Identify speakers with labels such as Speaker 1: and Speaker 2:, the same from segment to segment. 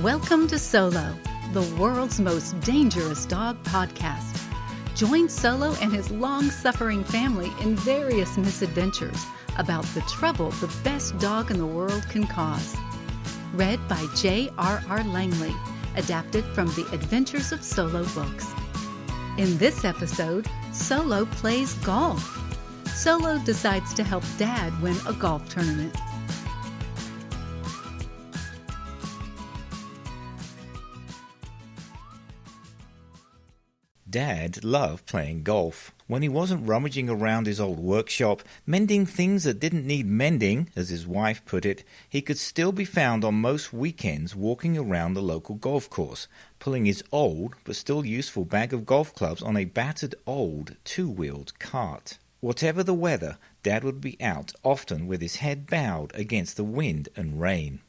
Speaker 1: Welcome to Solo, the world's most dangerous dog podcast. Join Solo and his long-suffering family in various misadventures about the trouble the best dog in the world can cause. Read by J.R.R. Langley, adapted from the Adventures of Solo books. In this episode, Solo plays golf. Solo decides to help Dad win a golf tournament.
Speaker 2: Dad loved playing golf. When he wasn't rummaging around his old workshop, mending things that didn't need mending, as his wife put it, he could still be found on most weekends walking around the local golf course, pulling his old but still useful bag of golf clubs on a battered old two-wheeled cart. Whatever the weather, Dad would be out, often with his head bowed against the wind and rain.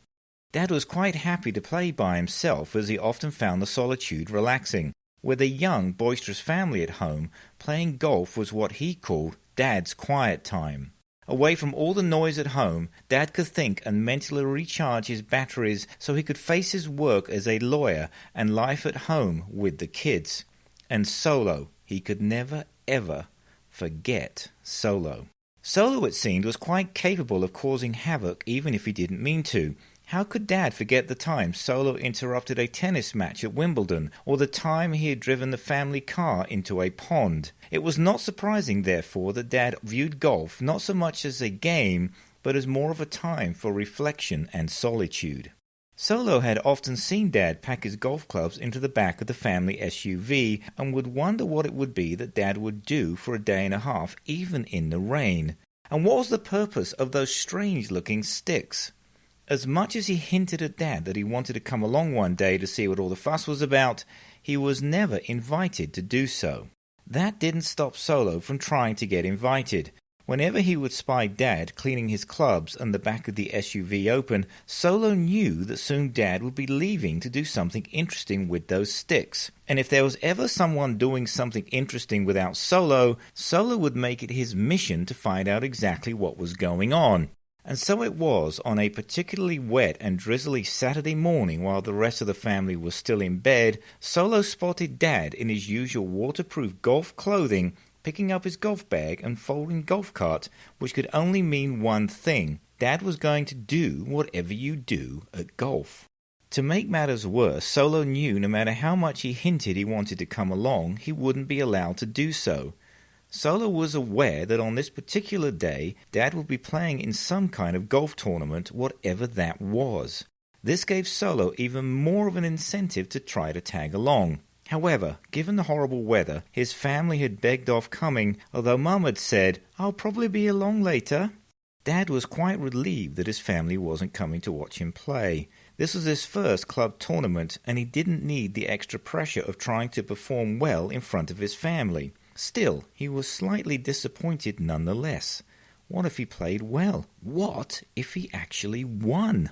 Speaker 2: Dad was quite happy to play by himself, as he often found the solitude relaxing. With a young, boisterous family at home, playing golf was what he called Dad's quiet time. Away from all the noise at home, Dad could think and mentally recharge his batteries so he could face his work as a lawyer and life at home with the kids. And Solo, he could never, ever forget Solo. Solo, it seemed, was quite capable of causing havoc even if he didn't mean to. How could Dad forget the time Solo interrupted a tennis match at Wimbledon, or the time he had driven the family car into a pond? It was not surprising, therefore, that Dad viewed golf not so much as a game, but as more of a time for reflection and solitude. Solo had often seen Dad pack his golf clubs into the back of the family SUV, and would wonder what it would be that Dad would do for a day and a half, even in the rain. And what was the purpose of those strange-looking sticks? As much as he hinted at Dad that he wanted to come along one day to see what all the fuss was about, he was never invited to do so. That didn't stop Solo from trying to get invited. Whenever he would spy Dad cleaning his clubs and the back of the SUV open, Solo knew that soon Dad would be leaving to do something interesting with those sticks. And if there was ever someone doing something interesting without Solo, Solo would make it his mission to find out exactly what was going on. And so it was on a particularly wet and drizzly Saturday morning, while the rest of the family was still in bed, Solo spotted Dad in his usual waterproof golf clothing, picking up his golf bag and folding golf cart, which could only mean one thing: Dad was going to do whatever you do at golf. To make matters worse, Solo knew no matter how much he hinted he wanted to come along, he wouldn't be allowed to do so. Solo was aware that on this particular day, Dad would be playing in some kind of golf tournament, whatever that was. This gave Solo even more of an incentive to try to tag along. However, given the horrible weather, his family had begged off coming, although Mum had said, "I'll probably be along later." Dad was quite relieved that his family wasn't coming to watch him play. This was his first club tournament, and he didn't need the extra pressure of trying to perform well in front of his family. Still, he was slightly disappointed nonetheless. What if he played well? What if he actually won?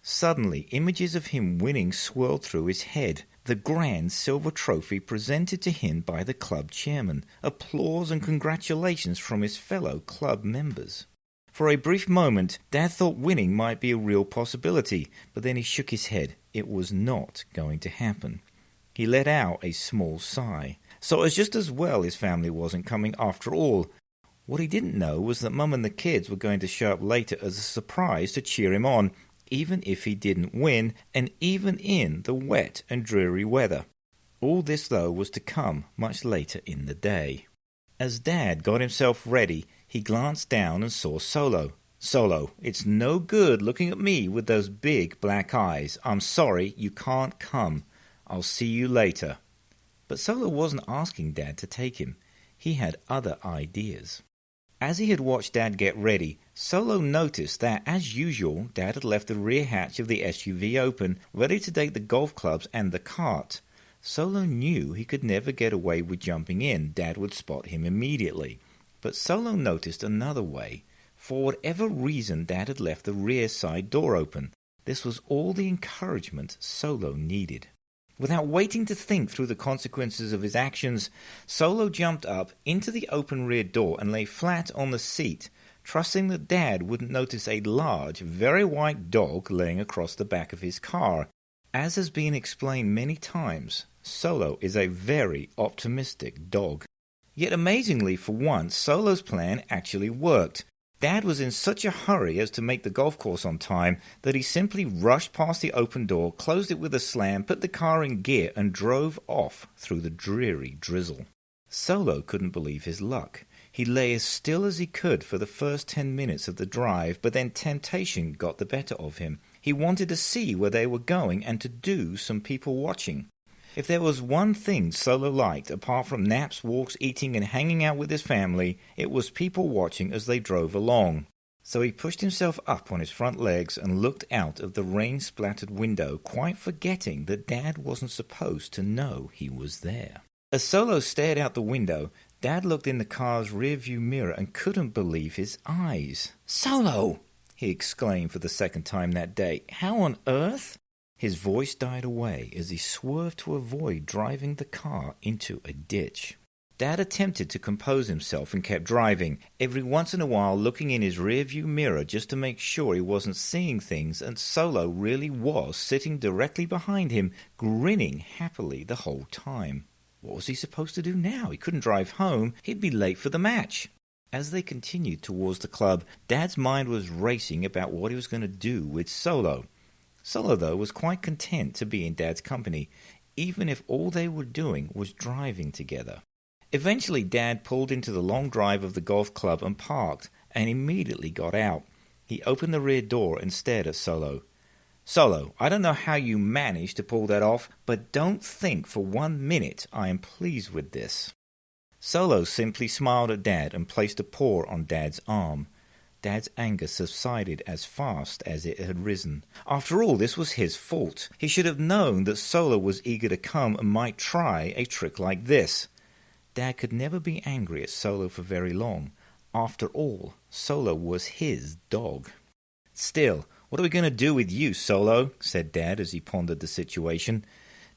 Speaker 2: Suddenly, images of him winning swirled through his head. The grand silver trophy presented to him by the club chairman. Applause and congratulations from his fellow club members. For a brief moment, Dad thought winning might be a real possibility, but then he shook his head. It was not going to happen. He let out a small sigh. So it was just as well his family wasn't coming after all. What he didn't know was that Mum and the kids were going to show up later as a surprise to cheer him on, even if he didn't win, and even in the wet and dreary weather. All this, though, was to come much later in the day. As Dad got himself ready, he glanced down and saw Solo. "Solo, it's no good looking at me with those big black eyes. I'm sorry, you can't come. I'll see you later." But Solo wasn't asking Dad to take him. He had other ideas. As he had watched Dad get ready, Solo noticed that, as usual, Dad had left the rear hatch of the SUV open, ready to take the golf clubs and the cart. Solo knew he could never get away with jumping in. Dad would spot him immediately. But Solo noticed another way. For whatever reason, Dad had left the rear side door open. This was all the encouragement Solo needed. Without waiting to think through the consequences of his actions, Solo jumped up into the open rear door and lay flat on the seat, trusting that Dad wouldn't notice a large, very white dog laying across the back of his car. As has been explained many times, Solo is a very optimistic dog. Yet amazingly for once, Solo's plan actually worked. Dad was in such a hurry as to make the golf course on time that he simply rushed past the open door, closed it with a slam, put the car in gear, and drove off through the dreary drizzle. Solo couldn't believe his luck. He lay as still as he could for the first 10 minutes of the drive, but then temptation got the better of him. He wanted to see where they were going and to do some people watching. If there was one thing Solo liked, apart from naps, walks, eating, and hanging out with his family, it was people watching as they drove along. So he pushed himself up on his front legs and looked out of the rain-splattered window, quite forgetting that Dad wasn't supposed to know he was there. As Solo stared out the window, Dad looked in the car's rearview mirror and couldn't believe his eyes. "Solo!" he exclaimed for the second time that day. "How on earth?" His voice died away as he swerved to avoid driving the car into a ditch. Dad attempted to compose himself and kept driving, every once in a while looking in his rearview mirror just to make sure he wasn't seeing things, and Solo really was sitting directly behind him, grinning happily the whole time. What was he supposed to do now? He couldn't drive home. He'd be late for the match. As they continued towards the club, Dad's mind was racing about what he was going to do with Solo. Solo, though, was quite content to be in Dad's company, even if all they were doing was driving together. Eventually, Dad pulled into the long drive of the golf club and parked, and immediately got out. He opened the rear door and stared at Solo. "Solo, I don't know how you managed to pull that off, but don't think for 1 minute I am pleased with this." Solo simply smiled at Dad and placed a paw on Dad's arm. Dad's anger subsided as fast as it had risen. After all, this was his fault. He should have known that Solo was eager to come and might try a trick like this. Dad could never be angry at Solo for very long. After all, Solo was his dog. "Still, what are we going to do with you, Solo?" said Dad as he pondered the situation.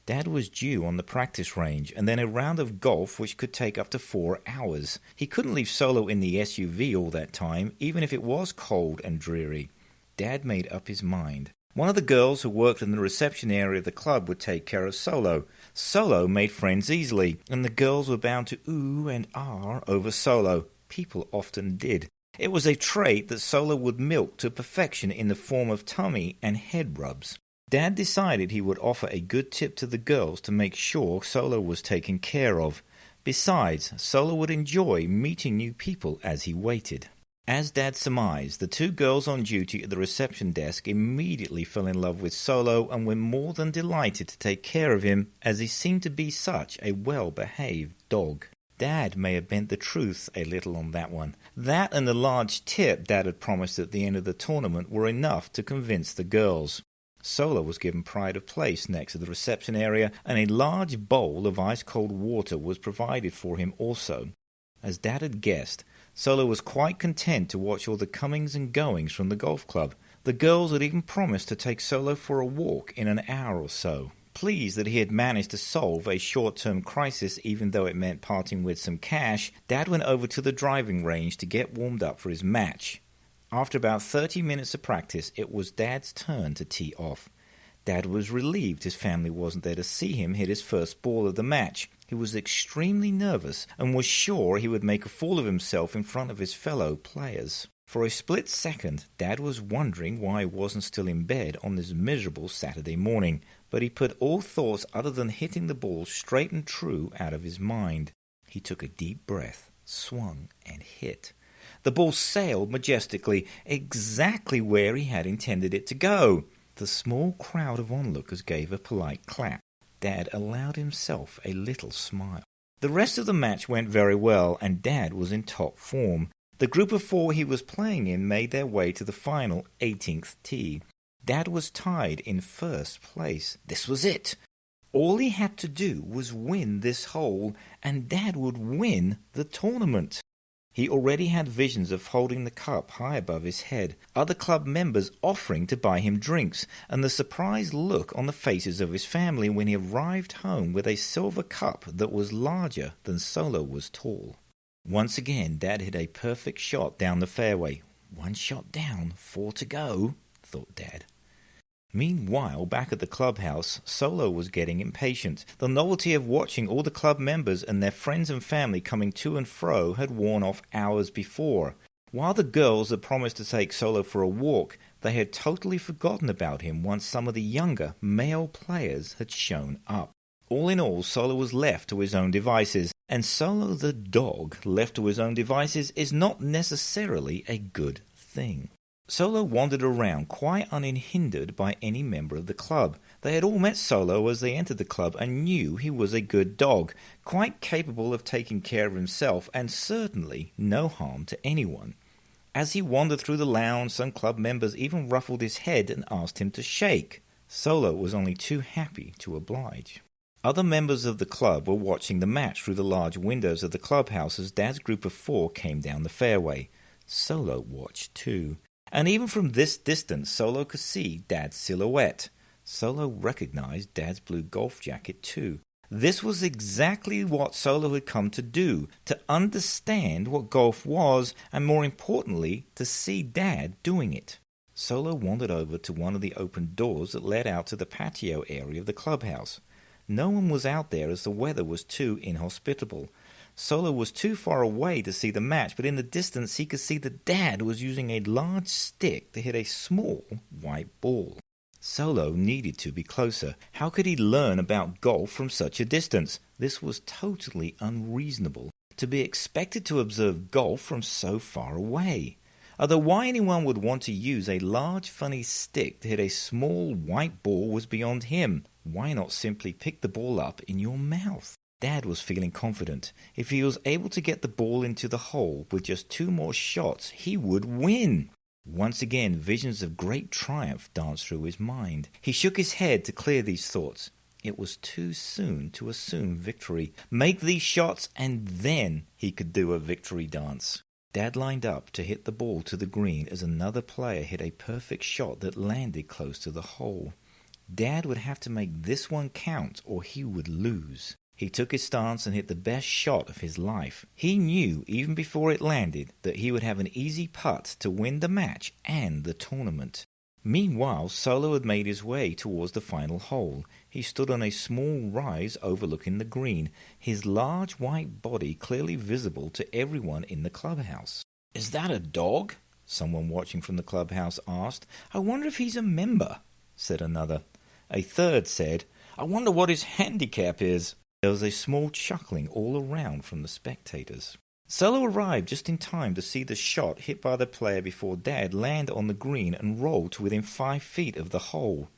Speaker 2: Dad was due on the practice range, and then a round of golf which could take up to 4 hours. He couldn't leave Solo in the SUV all that time, even if it was cold and dreary. Dad made up his mind. One of the girls who worked in the reception area of the club would take care of Solo. Solo made friends easily, and the girls were bound to ooh and ah over Solo. People often did. It was a trait that Solo would milk to perfection in the form of tummy and head rubs. Dad decided he would offer a good tip to the girls to make sure Solo was taken care of. Besides, Solo would enjoy meeting new people as he waited. As Dad surmised, the 2 girls on duty at the reception desk immediately fell in love with Solo and were more than delighted to take care of him, as he seemed to be such a well-behaved dog. Dad may have bent the truth a little on that one. That and the large tip Dad had promised at the end of the tournament were enough to convince the girls. Solo was given pride of place next to the reception area, and a large bowl of ice-cold water was provided for him also. As Dad had guessed, Solo was quite content to watch all the comings and goings from the golf club. The girls had even promised to take Solo for a walk in an hour or so. Pleased that he had managed to solve a short-term crisis even though it meant parting with some cash, Dad went over to the driving range to get warmed up for his match. After about 30 minutes of practice, it was Dad's turn to tee off. Dad was relieved his family wasn't there to see him hit his first ball of the match. He was extremely nervous and was sure he would make a fool of himself in front of his fellow players. For a split second, Dad was wondering why he wasn't still in bed on this miserable Saturday morning, but he put all thoughts other than hitting the ball straight and true out of his mind. He took a deep breath, swung, and hit. The ball sailed majestically, exactly where he had intended it to go. The small crowd of onlookers gave a polite clap. Dad allowed himself a little smile. The rest of the match went very well, and Dad was in top form. The group of 4 he was playing in made their way to the final 18th tee. Dad was tied in first place. This was it. All he had to do was win this hole, and Dad would win the tournament. He already had visions of holding the cup high above his head, other club members offering to buy him drinks, and the surprised look on the faces of his family when he arrived home with a silver cup that was larger than Solo was tall. Once again, Dad hit a perfect shot down the fairway. 1 shot down, 4 to go, thought Dad. Meanwhile, back at the clubhouse, Solo was getting impatient. The novelty of watching all the club members and their friends and family coming to and fro had worn off hours before. While the girls had promised to take Solo for a walk, they had totally forgotten about him once some of the younger male players had shown up. All in all, Solo was left to his own devices, and Solo the dog left to his own devices is not necessarily a good thing. Solo wandered around quite unhindered by any member of the club. They had all met Solo as they entered the club and knew he was a good dog, quite capable of taking care of himself and certainly no harm to anyone. As he wandered through the lounge, some club members even ruffled his head and asked him to shake. Solo was only too happy to oblige. Other members of the club were watching the match through the large windows of the clubhouse as Dad's group of 4 came down the fairway. Solo watched too. And even from this distance, Solo could see Dad's silhouette. Solo recognized Dad's blue golf jacket too. This was exactly what Solo had come to do, to understand what golf was, and more importantly, to see Dad doing it. Solo wandered over to one of the open doors that led out to the patio area of the clubhouse. No one was out there as the weather was too inhospitable. Solo was too far away to see the match, but in the distance he could see that Dad was using a large stick to hit a small white ball. Solo needed to be closer. How could he learn about golf from such a distance? This was totally unreasonable, to be expected to observe golf from so far away. Although why anyone would want to use a large funny stick to hit a small white ball was beyond him. Why not simply pick the ball up in your mouth? Dad was feeling confident. If he was able to get the ball into the hole with just 2 more shots, he would win. Once again, visions of great triumph danced through his mind. He shook his head to clear these thoughts. It was too soon to assume victory. Make these shots and then he could do a victory dance. Dad lined up to hit the ball to the green as another player hit a perfect shot that landed close to the hole. Dad would have to make this one count or he would lose. He took his stance and hit the best shot of his life. He knew, even before it landed, that he would have an easy putt to win the match and the tournament. Meanwhile, Solo had made his way towards the final hole. He stood on a small rise overlooking the green, his large white body clearly visible to everyone in the clubhouse. "Is that a dog?" someone watching from the clubhouse asked. "I wonder if he's a member," said another. A third said, "I wonder what his handicap is." There was a small chuckling all around from the spectators. Solo arrived just in time to see the shot hit by the player before Dad land on the green and roll to within 5 feet of the hole.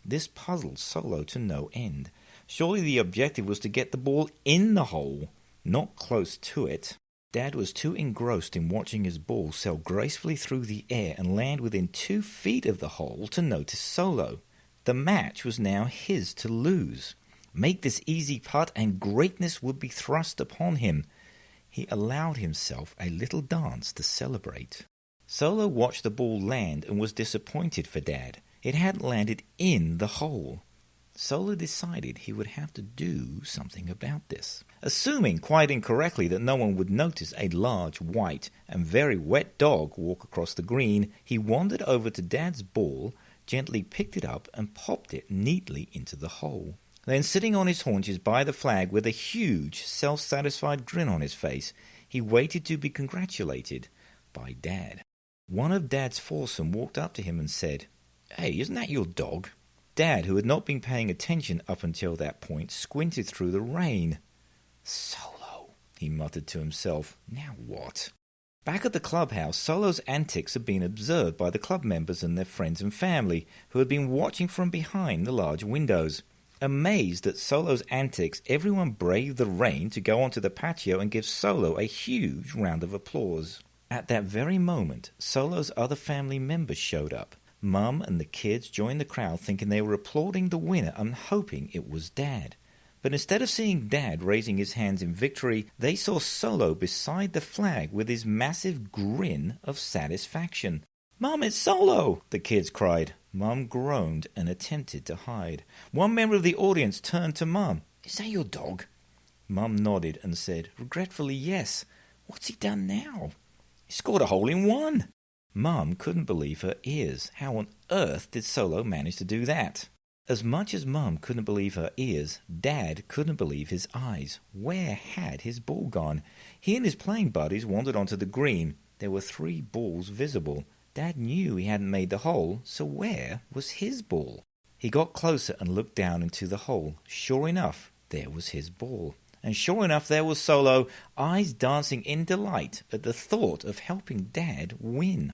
Speaker 2: This puzzled Solo to no end. Surely the objective was to get the ball in the hole, not close to it. Dad was too engrossed in watching his ball sail gracefully through the air and land within 2 feet of the hole to notice Solo. The match was now his to lose. Make this easy putt and greatness would be thrust upon him. He allowed himself a little dance to celebrate. Solo watched the ball land and was disappointed for Dad. It hadn't landed in the hole. Solo decided he would have to do something about this. Assuming quite incorrectly that no one would notice a large, white, and very wet dog walk across the green, he wandered over to Dad's ball, gently picked it up and popped it neatly into the hole. Then, sitting on his haunches by the flag with a huge, self-satisfied grin on his face, he waited to be congratulated by Dad. One of Dad's foursome walked up to him and said, "Hey, isn't that your dog?" Dad, who had not been paying attention up until that point, squinted through the rain. "Solo," he muttered to himself. "Now what?" Back at the clubhouse, Solo's antics had been observed by the club members and their friends and family, who had been watching from behind the large windows. Amazed at Solo's antics, everyone braved the rain to go onto the patio and give Solo a huge round of applause. At that very moment, Solo's other family members showed up. Mum and the kids joined the crowd thinking they were applauding the winner and hoping it was Dad. But instead of seeing Dad raising his hands in victory, they saw Solo beside the flag with his massive grin of satisfaction. "Mum, it's Solo!" the kids cried. Mum groaned and attempted to hide. One member of the audience turned to Mum. "Is that your dog?" Mum nodded and said, regretfully, "Yes." "What's he done now?" "He scored a hole in one." Mum couldn't believe her ears. How on earth did Solo manage to do that? As much as Mum couldn't believe her ears, Dad couldn't believe his eyes. Where had his ball gone? He and his playing buddies wandered onto the green. There were 3 balls visible. Dad knew he hadn't made the hole, so where was his ball? He got closer and looked down into the hole. Sure enough, there was his ball. And sure enough, there was Solo, eyes dancing in delight at the thought of helping Dad win.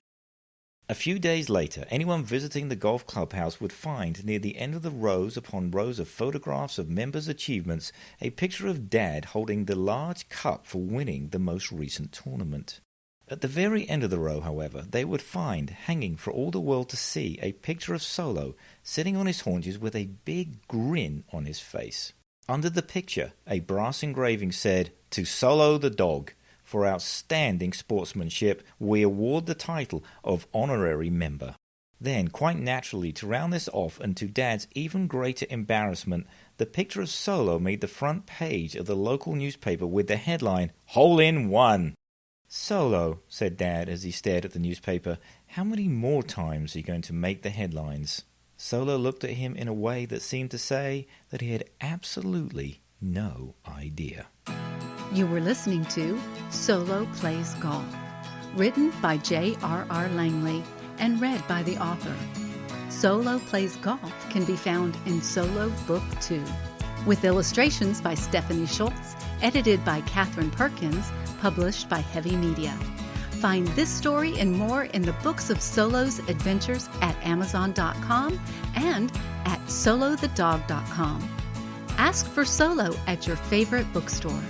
Speaker 2: A few days later, anyone visiting the golf clubhouse would find near the end of the rows upon rows of photographs of members' achievements a picture of Dad holding the large cup for winning the most recent tournament. At the very end of the row, however, they would find, hanging for all the world to see, a picture of Solo sitting on his haunches with a big grin on his face. Under the picture, a brass engraving said, "To Solo the dog. For outstanding sportsmanship, we award the title of honorary member." Then, quite naturally, to round this off and to Dad's even greater embarrassment, the picture of Solo made the front page of the local newspaper with the headline, "Hole in One." "Solo," said Dad as he stared at the newspaper, "how many more times are you going to make the headlines?" Solo looked at him in a way that seemed to say that he had absolutely no idea.
Speaker 1: You were listening to Solo Plays Golf, written by J.R.R. Langley and read by the author. Solo Plays Golf can be found in Solo Book 2, with illustrations by Stephanie Schultz, edited by Catherine Perkins, published by Heavy Media. Find this story and more in the Books of Solo's Adventures at Amazon.com and at solothedog.com. Ask for Solo at your favorite bookstore.